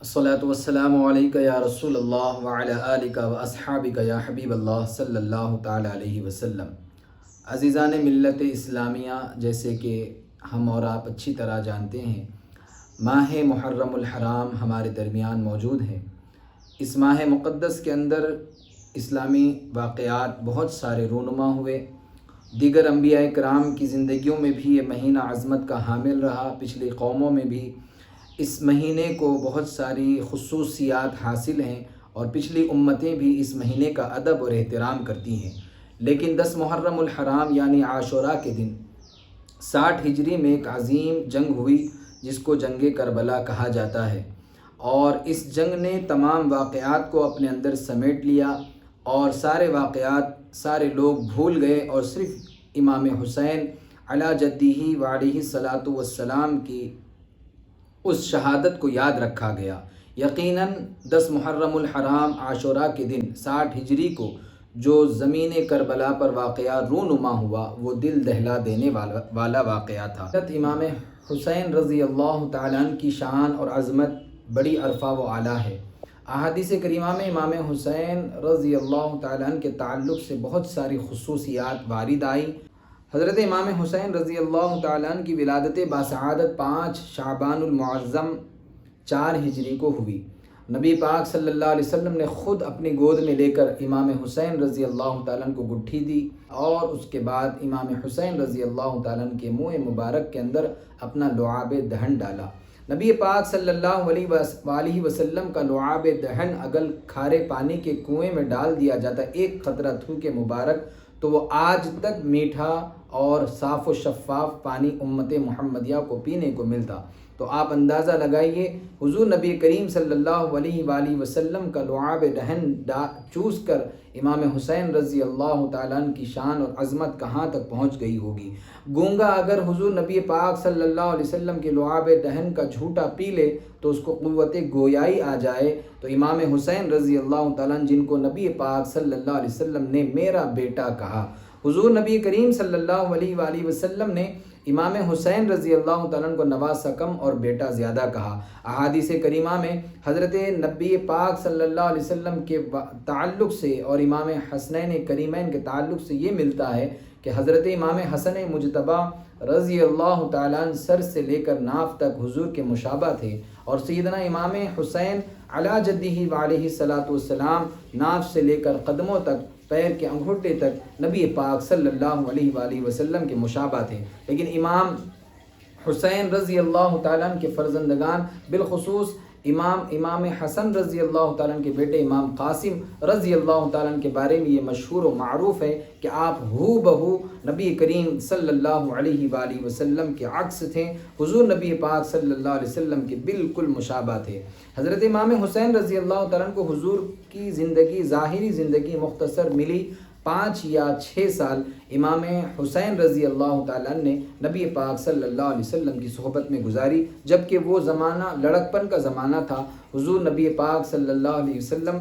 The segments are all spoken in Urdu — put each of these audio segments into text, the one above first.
الصلاۃ والسلام علیکہ یا رسول اللہ وعلی آلک و اصحابک یا حبیب اللہ صلی اللہ تعالی علیہ وسلم۔ عزیزان ملت اسلامیہ، جیسے کہ ہم اور آپ اچھی طرح جانتے ہیں، ماہ محرم الحرام ہمارے درمیان موجود ہے۔ اس ماہ مقدس کے اندر اسلامی واقعات بہت سارے رونما ہوئے۔ دیگر انبیاء کرام کی زندگیوں میں بھی یہ مہینہ عظمت کا حامل رہا۔ پچھلی قوموں میں بھی اس مہینے کو بہت ساری خصوصیات حاصل ہیں اور پچھلی امتیں بھی اس مہینے کا ادب اور احترام کرتی ہیں، لیکن 10 محرم الحرام یعنی عاشوراء کے دن 60 ہجری میں ایک عظیم جنگ ہوئی جس کو جنگ کربلا کہا جاتا ہے، اور اس جنگ نے تمام واقعات کو اپنے اندر سمیٹ لیا اور سارے واقعات سارے لوگ بھول گئے اور صرف امام حسین علی جدہ وعلیہ الصلاۃ والسلام کی اس شہادت کو یاد رکھا گیا۔ یقیناً 10 محرم الحرام عاشوراء کے دن 60 ہجری کو جو زمین کربلا پر واقعہ رونما ہوا، وہ دل دہلا دینے والا واقعہ تھا۔ حضرت امام حسین رضی اللہ تعالیٰ عنہ کی شان اور عظمت بڑی عرفہ و اعلیٰ ہے۔ احادیث کریمہ میں امام حسین رضی اللہ تعالیٰ عنہ کے تعلق سے بہت ساری خصوصیات وارد آئی۔ حضرت امام حسین رضی اللہ تعالیٰ عنہ کی ولادت باسعادت 5 شعبان المعظم 4 ہجری کو ہوئی۔ نبی پاک صلی اللہ علیہ وسلم نے خود اپنی گود میں لے کر امام حسین رضی اللہ تعالیٰ عنہ کو گٹھی دی، اور اس کے بعد امام حسین رضی اللہ تعالیٰ عنہ کے منہ مبارک کے اندر اپنا لعاب دہن ڈالا۔ نبی پاک صلی اللہ علیہ وسلم کا لعاب دہن اگر کھارے پانی کے کنویں میں ڈال دیا جاتا ایک قطرہ تھوک مبارک، تو وہ آج تک میٹھا اور صاف و شفاف پانی امت محمدیہ کو پینے کو ملتا۔ تو آپ اندازہ لگائیے حضور نبی کریم صلی اللہ علیہ وآلہ وسلم کا لعاب دہن چوس کر امام حسین رضی اللہ تعالیٰ عنہ کی شان اور عظمت کہاں تک پہنچ گئی ہوگی۔ گونگا اگر حضور نبی پاک صلی اللہ علیہ وسلم کے لعاب دہن کا جھوٹا پی لے تو اس کو قوت گویائی آ جائے، تو امام حسین رضی اللہ تعالیٰ عنہ جن کو نبی پاک صلی اللہ علیہ وسلم نے میرا بیٹا کہا، حضور نبی کریم صلی اللہ علیہ وآلہ وسلم نے امام حسین رضی اللہ تعالیٰ عنہ کو نواسہ کم اور بیٹا زیادہ کہا۔ احادیث کریمہ میں حضرت نبی پاک صلی اللہ علیہ وسلم کے تعلق سے اور امام حسنین کریمین کے تعلق سے یہ ملتا ہے کہ حضرت امام حسن مجتبی رضی اللہ تعالیٰ عنہ سر سے لے کر ناف تک حضور کے مشابہ تھے، اور سیدنا امام حسین علی جدہ وعلیہ الصلاۃ والسلام ناف سے لے کر قدموں تک، پیر کے انگوٹھے تک نبی پاک صلی اللہ علیہ وآلہ وسلم کے مشابہ تھے۔ لیکن امام حسین رضی اللہ تعالیٰ عنہ کے فرزندگان، بالخصوص امام حسن رضی اللہ تعالیٰ عنہ کے بیٹے امام قاسم رضی اللہ تعالیٰ عنہ کے بارے میں یہ مشہور و معروف ہے کہ آپ ہو بہو نبی کریم صلی اللہ علیہ وآلہ وسلم کے عکس تھے، حضور نبی پاک صلی اللہ علیہ وسلم کے بالکل مشابہ تھے۔ حضرت امام حسین رضی اللہ تعالیٰ عنہ کو حضور کی زندگی، ظاہری زندگی مختصر ملی، 5 یا 6 سال امام حسین رضی اللہ تعالیٰ عنہ نے نبی پاک صلی اللہ علیہ وسلم کی صحبت میں گزاری، جبکہ وہ زمانہ لڑکپن کا زمانہ تھا۔ حضور نبی پاک صلی اللہ علیہ وسلم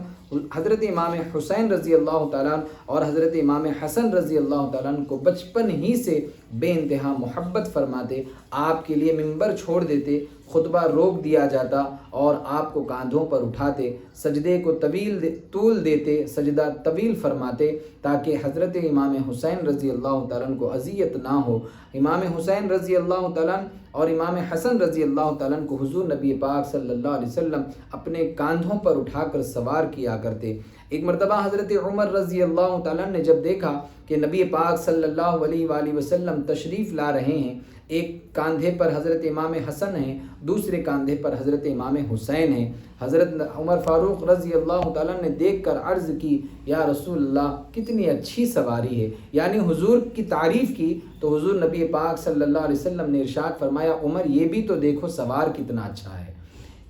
حضرت امام حسین رضی اللہ تعالیٰ عنہ اور حضرت امام حسن رضی اللہ تعالیٰ عنہ کو بچپن ہی سے بے انتہا محبت فرماتے، آپ کے لیے منبر چھوڑ دیتے، خطبہ روک دیا جاتا اور آپ کو کاندھوں پر اٹھاتے، سجدے کو طول دیتے، سجدہ طویل فرماتے تاکہ حضرت امام حسین رضی اللہ تعالیٰ عنہ کو اذیت نہ ہو۔ امام حسین رضی اللہ تعالیٰ عنہ اور امام حسن رضی اللہ تعالیٰ عنہ کو حضور نبی پاک صلی اللہ علیہ وسلم اپنے کاندھوں پر اٹھا کر سوار کیا کرتے۔ ایک مرتبہ حضرت عمر رضی اللہ تعالیٰ عنہ نے جب دیکھا کہ نبی پاک صلی اللہ علیہ وآلہ وسلم تشریف لا رہے ہیں، ایک کاندھے پر حضرت امام حسن ہیں، دوسرے کاندھے پر حضرت امام حسین ہیں، حضرت عمر فاروق رضی اللہ تعالیٰ نے دیکھ کر عرض کی، یا رسول اللہ کتنی اچھی سواری ہے، یعنی حضور کی تعریف کی۔ تو حضور نبی پاک صلی اللہ علیہ وسلم نے ارشاد فرمایا، عمر یہ بھی تو دیکھو سوار کتنا اچھا ہے۔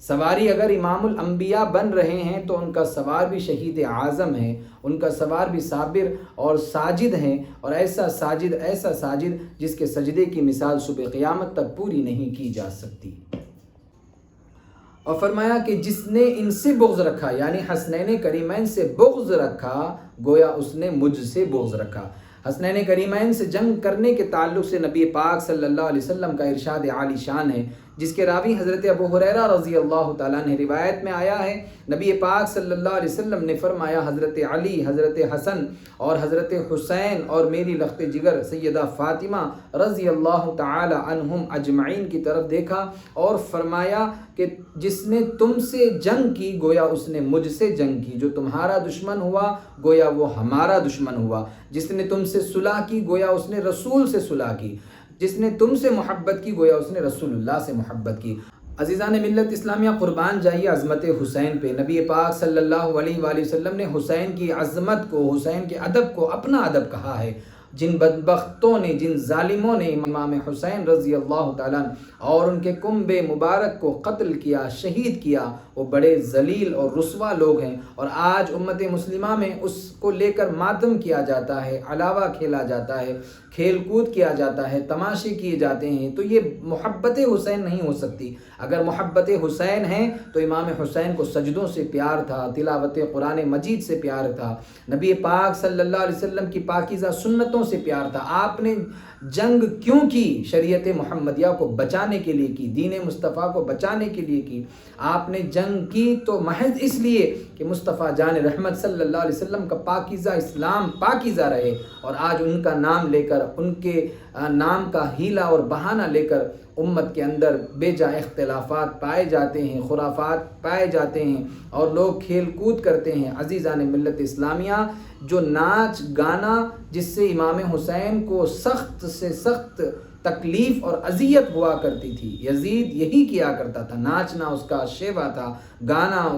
سواری اگر امام الانبیاء بن رہے ہیں تو ان کا سوار بھی شہید اعظم ہے، ان کا سوار بھی صابر اور ساجد ہیں، اور ایسا ساجد جس کے سجدے کی مثال صبح قیامت تک پوری نہیں کی جا سکتی۔ اور فرمایا کہ جس نے ان سے بغض رکھا، یعنی حسنین کریمین سے بغض رکھا، گویا اس نے مجھ سے بغض رکھا۔ حسنین کریمین سے جنگ کرنے کے تعلق سے نبی پاک صلی اللہ علیہ وسلم کا ارشاد عالی شان ہے جس کے راوی حضرت ابو ہریرہ رضی اللہ تعالیٰ عنہ روایت میں آیا ہے نبی پاک صلی اللہ علیہ وسلم نے فرمایا حضرت علی، حضرت حسن اور حضرت حسین اور میری لخت جگر سیدہ فاطمہ رضی اللہ تعالی عنہم اجمعین کی طرف دیکھا اور فرمایا کہ جس نے تم سے جنگ کی گویا اس نے مجھ سے جنگ کی، جو تمہارا دشمن ہوا گویا وہ ہمارا دشمن ہوا، جس نے تم سے صلح کی گویا اس نے رسول سے صلح کی، جس نے تم سے محبت کی گویا اس نے رسول اللہ سے محبت کی۔ عزیزان ملت اسلامیہ، قربان جائیے عظمت حسین پہ۔ نبی پاک صلی اللہ علیہ وآلہ وسلم نے حسین کی عظمت کو، حسین کے ادب کو اپنا ادب کہا ہے۔ جن بدبختوں نے، جن ظالموں نے امام حسین رضی اللہ تعالیٰ اور ان کے کنب مبارک کو قتل کیا، شہید کیا، وہ بڑے ذلیل اور رسوا لوگ ہیں، اور آج امت مسلمہ میں اس کو لے کر ماتم کیا جاتا ہے، علاوہ کھیلا جاتا ہے، کھیل کود کیا جاتا ہے، تماشے کیے جاتے ہیں۔ تو یہ محبت حسین نہیں ہو سکتی۔ اگر محبت حسین ہے تو امام حسین کو سجدوں سے پیار تھا، تلاوت قرآن مجید سے پیار تھا، نبی پاک صلی اللہ علیہ وسلم کی پاکیزہ سنتوں سے پیار تھا۔ آپ نے جنگ کیوں کی؟ شریعت محمدیہ کو بچانے کے لیے کی، دین مصطفیٰ کو بچانے کے لیے کی۔ آپ نے جنگ کی تو محض اس لیے کہ مصطفیٰ جان رحمت صلی اللہ علیہ وسلم کا پاکیزہ اسلام پاکیزہ رہے، اور آج ان کا نام لے کر، ان کے نام کا ہیلا اور بہانہ لے کر امت کے اندر بے جا اختلافات پائے جاتے ہیں، خرافات پائے جاتے ہیں، اور لوگ کھیل کود کرتے ہیں۔ عزیزان ملت اسلامیہ، جو ناچ گانا جس سے امام حسین کو سخت سے سخت تکلیف اور اذیت ہوا کرتی تھی، یزید یہی کیا کرتا تھا۔ ناچنا اس کا شیوا تھا، گانا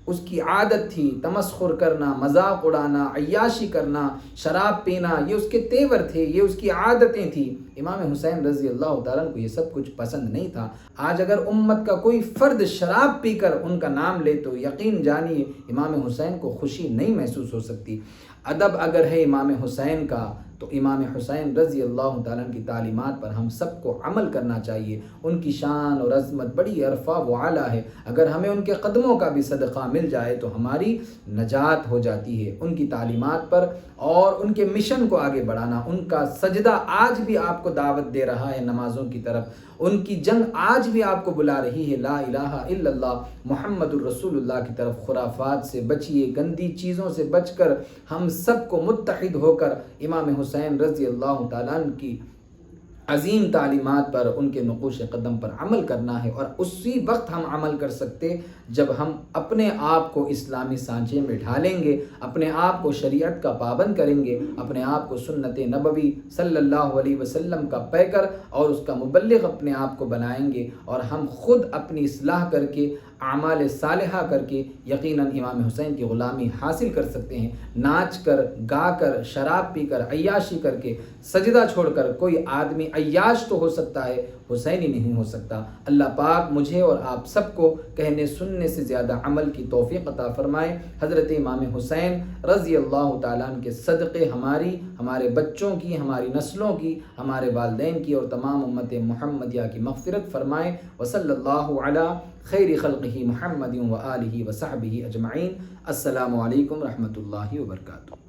اس کی عادت تھی، تمسخر کرنا، مذاق اڑانا، عیاشی کرنا، شراب پینا، یہ اس کے تیور تھے، یہ اس کی عادتیں تھیں۔ امام حسین رضی اللہ تعالیٰ کو یہ سب کچھ پسند نہیں تھا۔ آج اگر امت کا کوئی فرد شراب پی کر ان کا نام لے تو یقین جانیے امام حسین کو خوشی نہیں محسوس ہو سکتی۔ ادب اگر ہے امام حسین کا تو امام حسین رضی اللہ تعالیٰ کی تعلیمات پر ہم سب کو عمل کرنا چاہیے۔ ان کی شان اور عظمت بڑی عرفہ و اعلیٰ ہے، اگر ہمیں ان کے قدموں کا بھی صدقہ مل جائے تو ہماری نجات ہو جاتی ہے۔ ان کی تعلیمات پر اور ان کے مشن کو آگے بڑھانا، ان کا سجدہ آج بھی آپ کو دعوت دے رہا ہے نمازوں کی طرف، ان کی جنگ آج بھی آپ کو بلا رہی ہے لا الہ الا اللہ محمد الرسول اللہ کی طرف۔ خرافات سے بچیے، گندی چیزوں سے بچ کر ہم سب کو متحد ہو کر امام حسین رضی اللہ تعالیٰ عنہ کی عظیم تعلیمات پر، ان کے نقوش قدم پر عمل کرنا ہے، اور اسی وقت ہم عمل کر سکتے جب ہم اپنے آپ کو اسلامی سانچے میں ڈھالیں گے، اپنے آپ کو شریعت کا پابند کریں گے، اپنے آپ کو سنت نبوی صلی اللہ علیہ وسلم کا پیکر اور اس کا مبلغ اپنے آپ کو بنائیں گے، اور ہم خود اپنی اصلاح کر کے اعمال صالحہ کر کے یقیناً امام حسین کی غلامی حاصل کر سکتے ہیں۔ ناچ کر، گا کر، شراب پی کر، عیاشی کر کے، سجدہ چھوڑ کر کوئی آدمی عیاش تو ہو سکتا ہے، حسینی نہیں ہو سکتا۔ اللہ پاک مجھے اور آپ سب کو کہنے سننے سے زیادہ عمل کی توفیق عطا فرمائے۔ حضرت امام حسین رضی اللہ تعالیٰ عنہ کے صدقے ہماری، ہمارے بچوں کی، ہماری نسلوں کی، ہمارے والدین کی اور تمام امت محمدیہ کی مغفرت فرمائے۔ وصلی اللہ علی خیر خلقہ محمد و آلہ و صحبہ اجمعین۔ السلام علیکم ورحمۃ اللہ وبرکاتہ۔